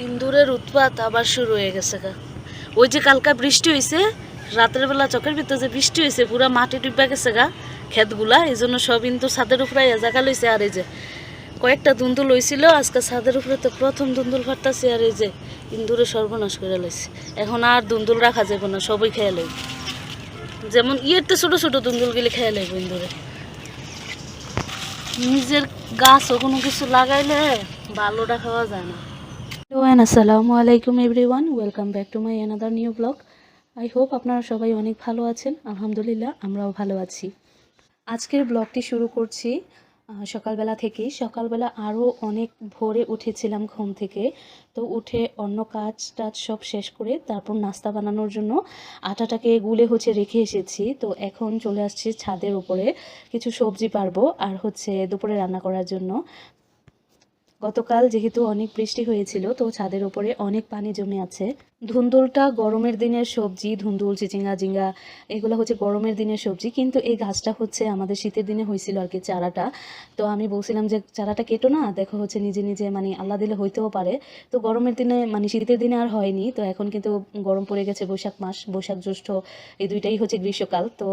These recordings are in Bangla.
ইন্দুরের উৎপাত আবার শুরু হয়ে গেছে গা। ওই যে কালকা বৃষ্টি হয়েছে, রাতের বেলা চকের ভিতরে যে বৃষ্টি হয়েছে, পুরা মাটি ডুবা গেছে গা ক্ষেতগুলা, এই জন্য সব ইন্দুর ছাদের উপরে জায়গা লইছে। আর এই যে কয়েকটা দুন্দুল হয়েছিল, আজকে ছাদের উপরে তো প্রথম দুন্দুল ফাটতাছে। আর এই যে ইন্দুরে সর্বনাশ করে লইছে, এখন আর দুন্দুল রাখা যাবে না, সবই খেয়ে লইব। যেমন ইয়েতে ছোট ছোট দুন্দুলগুলি খেয়ে লইব ইন্দুরে। নিজের গাছও কোনো কিছু লাগাইলে ভালোটা খাওয়া যায় না। হ্যালো অ্যান্ড আসসালামু আলাইকুম everyone, welcome back to my another new blog. I hope আপনারা সবাই অনেক ভালো আছেন। আলহামদুলিল্লাহ আমরাও ভালো আছি। আজকের ব্লগটি শুরু করছি সকালবেলা থেকেই। সকালবেলা আরও অনেক ভোরে উঠেছিলাম ঘুম থেকে। তো উঠে অন্য কাজ টাজ সব শেষ করে তারপর নাস্তা বানানোর জন্য আটাটাকে গুলে রেখে এসেছি। তো এখন চলে আসছি ছাদের উপরে, কিছু সবজি পারবো আর দুপুরে রান্না করার জন্য। গতকাল যেহেতু অনেক বৃষ্টি হয়েছিল, তো ছাদের উপরে অনেক পানি জমে আছে। ধুন্দুলটা গরমের দিনের সবজি, ধুন্দুল, চিচিঙ্গা, জিঙ্গা এগুলো গরমের দিনের সবজি, কিন্তু এই গাছটা আমাদের শীতের দিনে হয়েছিল আর কি, চারাটা। তো আমি বলছিলাম যে চারাটা কেটো না, দেখো নিজে নিজে আল্লাহ দিলে হইতেও পারে। তো গরমের দিনে শীতের দিনে আর হয়নি। তো এখন কিন্তু গরম পড়ে গেছে, বৈশাখ মাস, বৈশাখ জ্যৈষ্ঠ এই দুইটাই গ্রীষ্মকাল। তো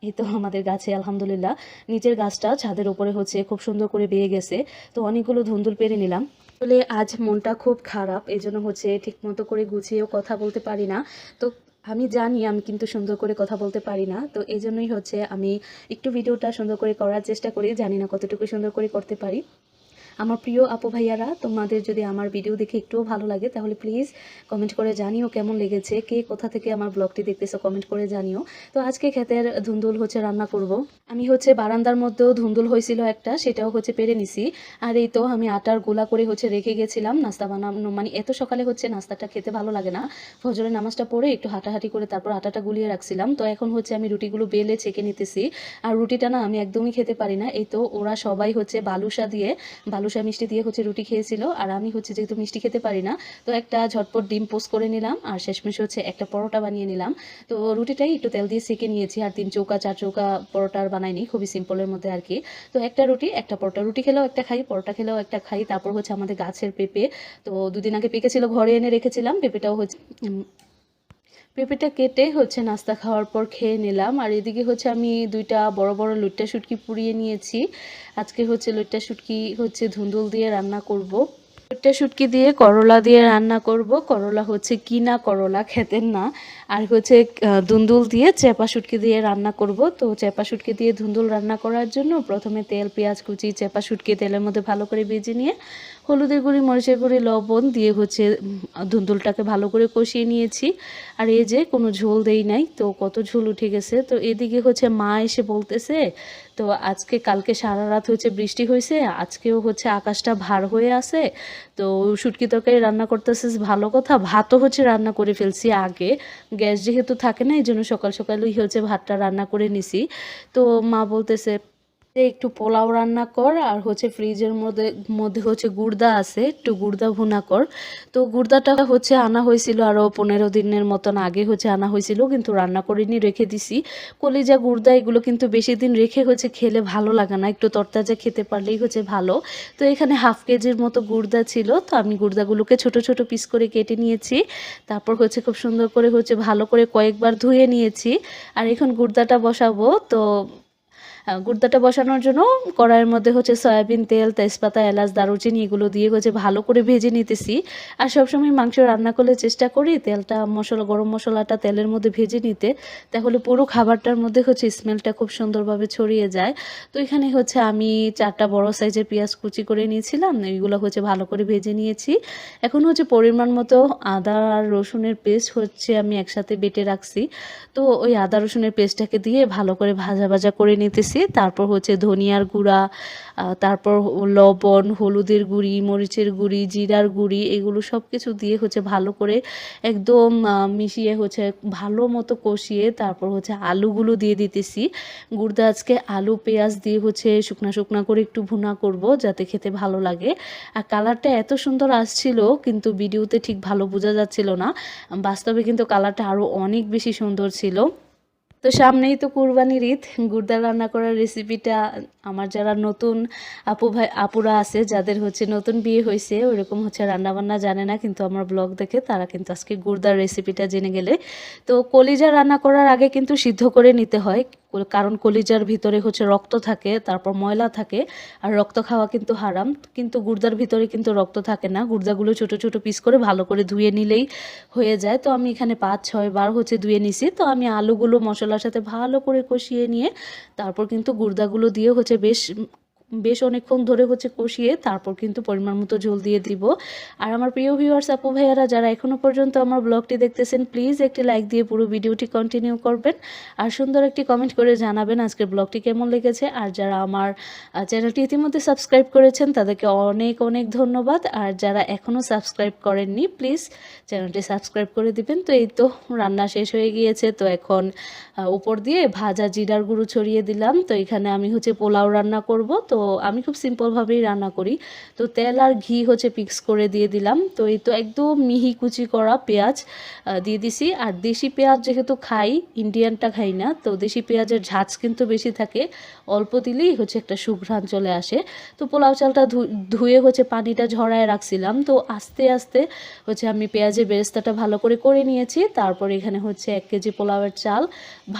এই তো আমাদের গাছে আলহামদুলিল্লাহ নিচের গাছটা ছাদের উপরে খুব সুন্দর করে বেয়ে গেছে। তো অনেকগুলো ধুন্দুল পেরে নিলাম। আসলে আজ মনটা খুব খারাপ, এই জন্য ঠিক মতো করে গুছিয়েও কথা বলতে পারি না। তো আমি জানি আমি কিন্তু সুন্দর করে কথা বলতে পারি না, তো এই জন্যই আমি একটু ভিডিওটা সুন্দর করে করার চেষ্টা করি। জানি না কতটুকু সুন্দর করে করতে পারি। আমার প্রিয় আপু ভাইয়ারা, তোমাদের যদি আমার ভিডিও দেখে একটুও ভালো লাগে তাহলে প্লিজ কমেন্ট করে জানিও কেমন লেগেছে, কে কোথা থেকে আমার ব্লগটি দেখতেছো কমেন্ট করে জানিও। তো আজকে ক্ষেতের ধুন্দুল রান্না করব। আমি বারান্দার মধ্যেও ধুন্দুল হয়েছিল একটা, সেটাও পেরে নিছি। আর এই তো আমি আটার গোলা করে রেখে গেছিলাম নাস্তা বানানো, এত সকালে নাস্তাটা খেতে ভালো লাগে না। ফজরের নামাজটা পড়ে একটু হাঁটাহাঁটি করে তারপর আটাটা গুলিয়ে রাখছিলাম। তো এখন আমি রুটিগুলো বেলে ছেঁকে নিতেছি। আর রুটিটা না আমি একদমই খেতে পারি না। এই তো ওরা সবাই বালুসা মিষ্টি দিয়ে রুটি খেয়েছিল, আর আমি যেহেতু মিষ্টি খেতে পারি না, তো একটা ঝটপট ডিম পোস্ট করে নিলাম, আর শেষমেশ একটা পরোটা বানিয়ে নিলাম। তো রুটিটাই একটু তেল দিয়ে সেঁকে নিয়েছি, আর 3 চৌকা 4 চৌকা পরোটা আর বানাইনি, খুবই সিম্পলের মধ্যে আর কি। তো একটা রুটি একটা পরোটা, রুটি খেলেও একটা খাই, পরোটা খেলেও একটা খাই। তারপর আমাদের গাছের পেঁপে, তো দুদিন আগে পেকেছিল, ঘরে এনে রেখেছিলাম। পেঁপেটাও পেঁপেটা কেটে নাস্তা খাওয়ার পর খেয়ে নিলাম। আর এদিকে আমি 2টা বড় বড় লইট্টা শুটকি পুড়িয়ে নিয়েছি। আজকে লইট্টা শুটকি ধুন্দুল দিয়ে রান্না করব। লইট্টা শুটকি দিয়ে করলা দিয়ে রান্না করব। করলা কিনা করলা, ক্ষেতের না। আর ধুন্দুল দিয়ে চেপা শুটকি দিয়ে রান্না করব। তো চেপা শুটকি দিয়ে ধুন্দুল রান্না করার জন্য প্রথমে তেল, পেঁয়াজ কুচি, চেপা শুটকি তেলের মধ্যে ভালো করে ভেজে নিয়ে হলুদের গুঁড়ি, মরিচের গুঁড়ি, লবণ দিয়ে ধুন্দুলটাকে ভালো করে কষিয়ে নিয়েছি। আর এই যে কোনো ঝোল দেই নাই, তো কত ঝোল উঠে গেছে। তো এদিকে মা এসে বলতেছে, তো আজকে কালকে সারা রাত বৃষ্টি হয়েছে, আজকেও আকাশটা ভার হয়ে আছে। তো শুটকি তরকারি রান্না করতেছে, ভালো কথা। ভাতও রান্না করে ফেলছি আগে, গ্যাস যেহেতু থাকে না, এই জন্য সকাল সকালই ভাতটা রান্না করে নিছি। তো মা বলতেছে একটু পোলাও রান্না কর, আর ফ্রিজের মধ্যে মধ্যে গুড়দা আছে, একটু গুড়দা ভুনা কর। তো গুড়দাটা আনা হয়েছিল আরও 15 দিনের মতন আগে আনা হয়েছিল, কিন্তু রান্না করিনি, রেখে দিছি। কলিজা, গুড়দা এগুলো কিন্তু বেশি দিন রেখে খেলে ভালো লাগে না, একটু তরতাজা খেতে পারলেই ভালো। তো এখানে হাফ কেজির মতো গুড়দা ছিল, তো আমি গুড়দাগুলোকে ছোট ছোট পিস করে কেটে নিয়েছি। তারপর খুব সুন্দর করে ভালো করে কয়েকবার ধুয়ে নিয়েছি। আর এখন গুড়দাটা বসাবো। তো গুড়দাটা বসানোর জন্য কড়াইয়ের মধ্যে সয়াবিন তেল, তেজপাতা, এলাচ, দারুচিনি এগুলো দিয়ে ভালো করে ভেজে নিতেছি। আর সবসময় মাংস রান্না করলে চেষ্টা করি তেলটা, গরম মশলাটা তেলের মধ্যে ভেজে নিতে, তাহলে পুরো খাবারটার মধ্যে স্মেলটা খুব সুন্দরভাবে ছড়িয়ে যায়। তো এখানে আমি 4টা বড় সাইজের পেঁয়াজ কুচি করে নিয়েছিলাম, এইগুলো ভালো করে ভেজে নিয়েছি। এখন পরিমাণ মতো আদা আর রসুনের পেস্ট আমি একসাথে বেটে রাখছি। তো ওই আদা রসুনের পেস্টটাকে দিয়ে ভালো করে ভাজা ভাজা করে নিতেছি। তারপর ধনিয়ার গুঁড়া, তারপর লবণ, হলুদের গুঁড়ি, মরিচের গুঁড়ি, জিরার গুঁড়ি, এগুলো সব কিছু দিয়ে ভালো করে একদম মিশিয়ে ভালো মতো কষিয়ে তারপর আলুগুলো দিয়ে দিতেছি। গুড়দা আজকে আলু পেঁয়াজ দিয়ে শুকনা শুকনা করে একটু ভুনা করব, যাতে খেতে ভালো লাগে। আর কালারটা এত সুন্দর আসছিল, কিন্তু ভিডিওতে ঠিক ভালো বোঝা যাচ্ছিল না, বাস্তবে কিন্তু কালারটা আরও অনেক বেশি সুন্দর ছিল। তো সামনেই তো কুরবানির ঈদ, গুড়দা রান্না করার রেসিপিটা আমার যারা নতুন আপুরা আছে যাদের হচ্ছে নতুন বিয়ে হয়েছে ওইরকম হচ্ছে রান্নাবান্না জানে না, কিন্তু আমার ব্লগ দেখে তারা কিন্তু আজকে গুড়দার রেসিপিটা জেনে গেলে। তো কলিজা রান্না করার আগে কিন্তু সিদ্ধ করে নিতে হয়, কারণ কলিজার ভিতরে হচ্ছে রক্ত থাকে, তারপর ময়লা থাকে, আর রক্ত খাওয়া কিন্তু হারাম। কিন্তু গুর্দার ভিতরে কিন্তু রক্ত থাকে না, গুর্দাগুলো ছোট ছোট পিস করে ভালো করে ধুয়ে নিলেই হয়ে যায়। তো আমি এখানে 5-6 বার হচ্ছে ধুয়ে নিছি। তো আমি আলুগুলো মশলার সাথে ভালো করে কষিয়ে নিয়ে তারপর কিন্তু গুর্দাগুলো দিয়ে হচ্ছে বেশ অনেকক্ষণ ধরে হচ্ছে কষিয়ে তারপর কিন্তু পরিমাণ মতো ঝোল দিয়ে দিব। আর আমার প্রিয় ভিউয়ার্স আপু ভাইয়ারা যারা এখনও পর্যন্ত আমার ব্লগটি দেখতেছেন, প্লিজ একটি লাইক দিয়ে পুরো ভিডিওটি কন্টিনিউ করবেন আর সুন্দর একটি কমেন্ট করে জানাবেন আজকের ব্লগটি কেমন লেগেছে। আর যারা আমার চ্যানেলটি ইতিমধ্যে সাবস্ক্রাইব করেছেন তাদেরকে অনেক অনেক ধন্যবাদ, আর যারা এখনও সাবস্ক্রাইব করেননি প্লিজ চ্যানেলটি সাবস্ক্রাইব করে দিবেন। তো এই তো রান্না শেষ হয়ে গিয়েছে, তো এখন উপর দিয়ে ভাজা জিরার গুঁড়ো ছড়িয়ে দিলাম। তো এখানে আমি হচ্ছে পোলাও রান্না করব, তো আমি খুব সিম্পলভাবেই রান্না করি। তো তেল আর ঘি হচ্ছে মিক্স করে দিয়ে দিলাম। তো এই তো একদম মিহি কুচি করা পেঁয়াজ দিয়ে দিছি। আর দেশি পেঁয়াজ যেহেতু খাই, ইন্ডিয়ানটা খাই না, তো দেশি পেঁয়াজের ঝাঁজ কিন্তু বেশি থাকে, অল্প দিলেই হচ্ছে একটা সুঘ্রাণ চলে আসে। তো পোলাও চালটা ধুয়ে হচ্ছে পানিটা ঝরায় রাখছিলাম। তো আস্তে আস্তে হচ্ছে আমি পেঁয়াজের বেরেস্তাটা ভালো করে নিয়েছি। তারপর এখানে হচ্ছে 1 কেজি পোলাওয়ের চাল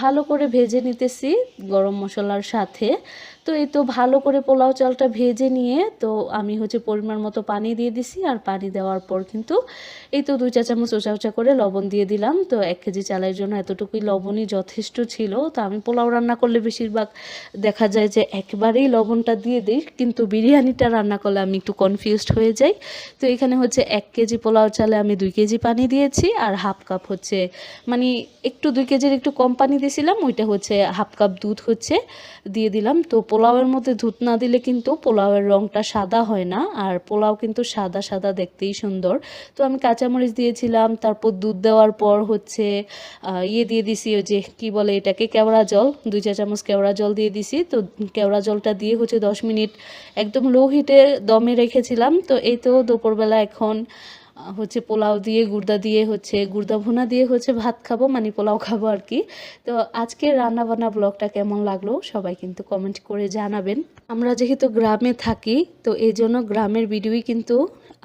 ভালো করে ভেজে নিতেছি গরম মশলার সাথে। তো এই তো ভালো করে পোলাও চালটা ভেজে নিয়ে তো আমি হচ্ছে পরিমাণ মতো পানি দিয়ে দিছি। আর পানি দেওয়ার পর কিন্তু এই তো 2 চা চামচ ওচা ওচা করে লবণ দিয়ে দিলাম। তো 1 কেজি চালের জন্য এতটুকুই লবণই যথেষ্ট ছিল। তো আমি পোলাও রান্না করলে বেশিরভাগ দেখা যায় যে একবারেই লবণটা দিয়ে দিই, কিন্তু বিরিয়ানিটা রান্না করলে আমি একটু কনফিউজড হয়ে যাই। তো এখানে হচ্ছে 1 কেজি পোলাও চালে আমি 2 কেজি পানি দিয়েছি, আর হাফ কাপ হচ্ছে মানে একটু 2 কেজির একটু কম পানি দিয়েছিলাম, ওইটা হচ্ছে হাফ কাপ দুধ হচ্ছে দিয়ে দিলাম। তো পোলাওয়ের মধ্যে দুধ না দিলে কিন্তু পোলাওয়ের রঙটা সাদা হয় না, আর পোলাও কিন্তু সাদা সাদা দেখতেই সুন্দর। তো আমি কাঁচামরিচ দিয়েছিলাম, তারপর দুধ দেওয়ার পর হচ্ছে দিয়ে দিছি ওই যে কী বলে এটাকে, কেওড়া জল, 2 চা চামচ কেওড়া জল দিয়ে দিছি। তো কেওড়া জলটা দিয়ে হচ্ছে 10 মিনিট একদম লো হিটে দমে রেখেছিলাম। তো এই তো দুপুরবেলা এখন হচ্ছে পোলাও দিয়ে গুর্দা ভুনা দিয়ে হচ্ছে ভাত খাবো, মানে পোলাও খাবো আর কি। তো আজকের রান্নাবান্না ব্লগটা কেমন লাগলো সবাই কিন্তু কমেন্ট করে জানাবেন। আমরা যেহেতু গ্রামে থাকি তো এই জন্য গ্রামের ভিডিওই কিন্তু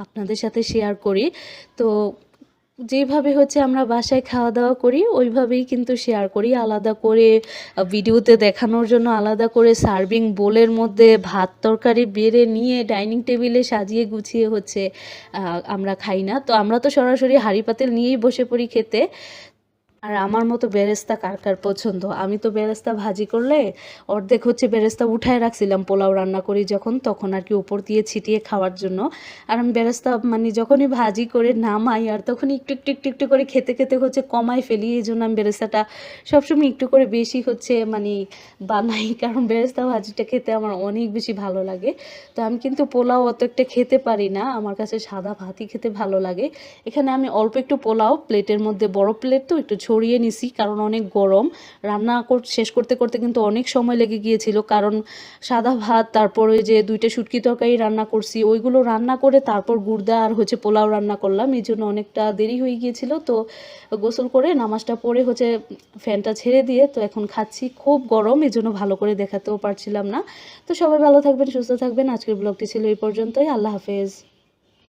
আপনাদের সাথে শেয়ার করি। তো যেভাবে হচ্ছে আমরা বাসায় খাওয়া দাওয়া করি ওইভাবেই কিন্তু শেয়ার করি, আলাদা করে ভিডিওতে দেখানোর জন্য আলাদা করে সার্ভিং বোলের মধ্যে ভাত তরকারি বেড়ে নিয়ে ডাইনিং টেবিলে সাজিয়ে গুছিয়ে হচ্ছে আমরা খাই না। তো আমরা তো সরাসরি হাঁড়ি পাতিল নিয়েই বসে পড়ি খেতে। আর আমার মতো বেরেস্তা কার কার পছন্দ? আমি তো বেরেস্তা ভাজি করলে অর্ধেক হচ্ছে বেরেস্তা উঠায় রাখছিলাম পোলাও রান্না করি যখন, তখন আর কি উপর দিয়ে ছিটিয়ে খাওয়ার জন্য। আর আমি বেরেস্তা মানে যখনই ভাজি করে নামাই আর তখনই একটু একটু একটু একটু করে খেতে খেতে হচ্ছে কমাই ফেলি। এই জন্য আমি বেরেস্তাটা সবসময় একটু করে বেশি হচ্ছে মানে বানাই, কারণ বেরেস্তা ভাজিটা খেতে আমার অনেক বেশি ভালো লাগে। তো আমি কিন্তু পোলাও অত একটা খেতে পারি না, আমার কাছে সাদা ভাতই খেতে ভালো লাগে। এখানে আমি অল্প একটু পোলাও প্লেটের মধ্যে, বড় প্লেট তো, একটু ছড়িয়ে নিছি, কারণ অনেক গরম। রান্না শেষ করতে করতে কিন্তু অনেক সময় লেগে গিয়েছিল, কারণ সাদা ভাত তারপর ওই যে 2টা শুটকি তরকারি রান্না করছি, ওইগুলো রান্না করে তারপর গুর্দা আর হচ্ছে পোলাও রান্না করলাম, এই জন্য অনেকটা দেরি হয়ে গিয়েছিল। তো গোসল করে নামাজটা পড়ে হচ্ছে ফ্যানটা ছেড়ে দিয়ে তো এখন খাচ্ছি। খুব গরম, এই জন্য ভালো করে দেখাতেও পারছিলাম না। তো সবাই ভালো থাকবেন, সুস্থ থাকবেন। আজকের ব্লগটি ছিল এই পর্যন্তই। আল্লাহ হাফেজ।